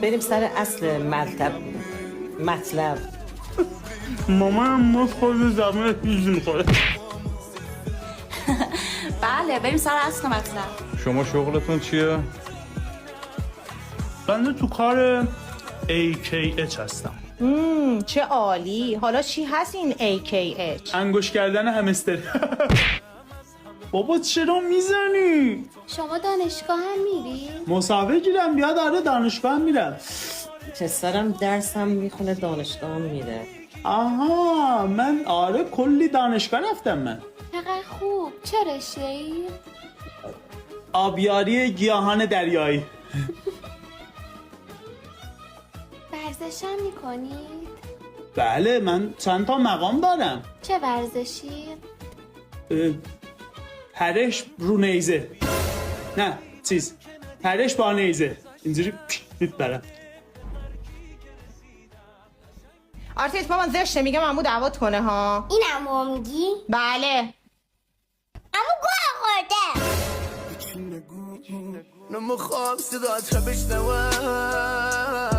بریم سر اصل مطلب. مامان مفت خود زبون پیز میخوره. بله بریم سر اصل مطلب. شما شغلتون چیه؟ بنده تو کار AKH هستم. چه عالی. حالا چی هست این AKH؟ انگوش کردن همستر. بابا چرا میزنی؟ شما دانشگاه هم میری؟ مسابقه گیرم بیاد. آره دانشگاه هم میرم. پسرم درسم میخونه دانشگاه میره. آها من آره کلی دانشگاه رفتم من. چقدر خوب. چه رشته‌ای؟ آبیاری گیاهان دریایی. ورزش هم میکنید؟ بله من چند تا مقام دارم. چه ورزشی؟ پرش رو نیزه. نه پرش با نیزه. اینجوری میپرم. آرتیت مامان زشته، میگم عمو دعوت کنه ها. این عمو میگی؟ بله. عمو گوه خورده. نمیخوام صدات بشنوم